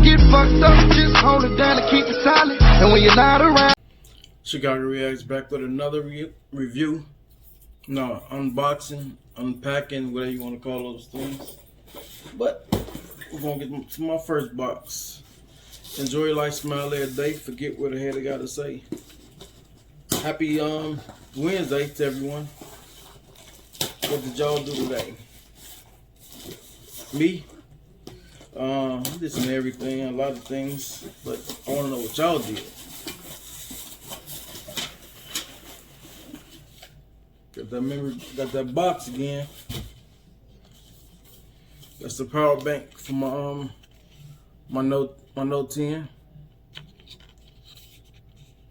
get fucked up, just hold it down and keep it silent. And when you're not around. Chicago Reacts back with another review. No, unboxing, unpacking, whatever you want to call those things. But we're going to get to my first box. Enjoy your life, smile every day. Forget what the hell I got to say. Happy Wednesday to everyone. What did y'all do today? Me? Did some everything, a lot of things, but I want to know what y'all did. Got that box again. That's the power bank for my Note 10.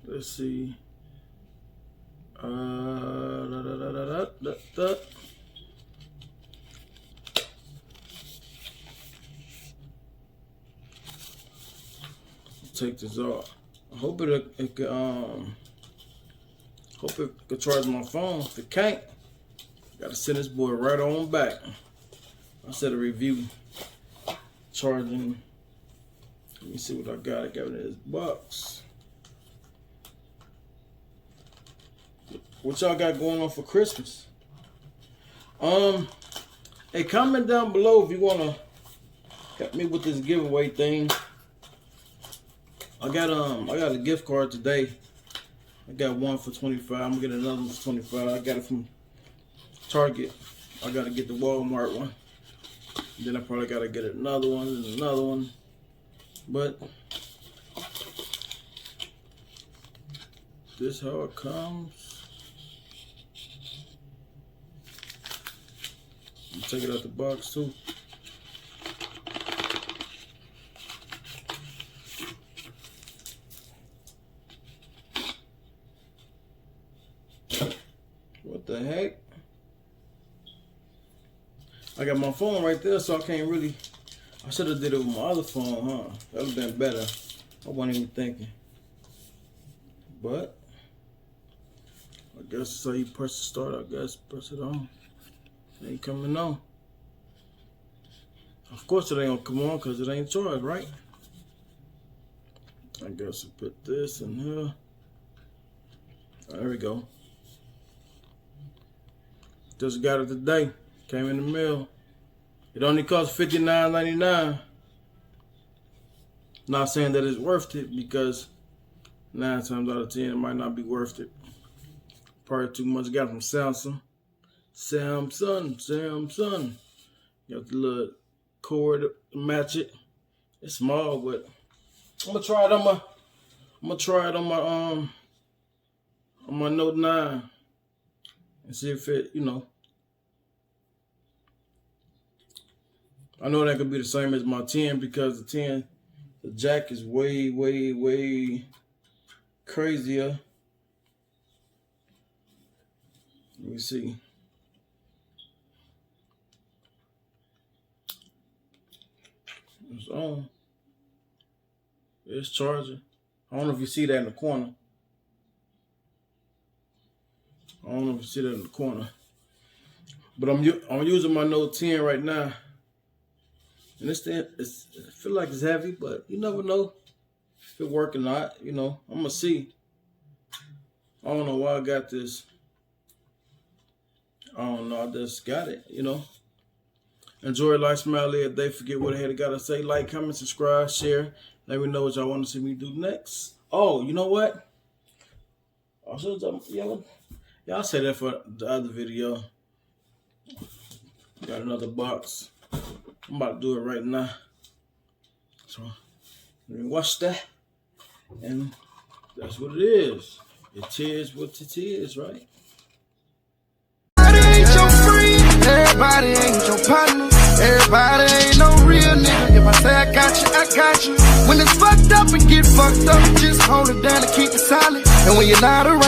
Let's see. Take this off. I hope it could charge my phone. If it can't, gotta send this boy right on back. I said a review charging. Let me see what I got. I got in this box. What y'all got going on for Christmas? Hey, comment down below if you wanna help me with this giveaway thing. I got a gift card today. I got one for $25. I'm gonna get another one for $25. I got it from Target. I gotta get the Walmart one. Then I probably gotta get another one and another one. But this how it comes. Take it out the box too. What the heck? I got my phone right there, so I can't really. I should have did it with my other phone, huh? That would have been better. I wasn't even thinking. But I guess so. You press the start. I guess press it on. It ain't coming on. Of course it ain't gonna come on because it ain't charged, right? I guess I put this in here. There we go. Just got it today. Came in the mail. It only cost $59.99. Not saying that it's worth it, because 9 times out of 10 it might not be worth it. Probably too much. Got it from Samsung. Samsung. Got the little cord to match it. It's small, but I'm gonna try it on my Note 9 and see if it, I know that could be the same as my 10, because the 10, the jack is way crazier. Let me see. It's on. It's charging. I don't know if you see that in the corner. But I'm using my Note 10 right now. And I feel like it's heavy, but you never know if it work or not. I'm gonna see. I don't know why I got this. I don't know. I just got it. Enjoy your life, smile every day. Forget what the hell I gotta say. Like, comment, subscribe, share. Let me know what y'all want to see me do next. Oh, you know what? Y'all say that for the other video. Got another box. I'm about to do it right now. So let me watch that. And that's what it is. It is what it is, right? Everybody ain't your friend. Everybody ain't your partner. Everybody ain't no real nigga. If I say I got you. When it's fucked up and get fucked up, just hold it down and keep it silent. And when you're not around.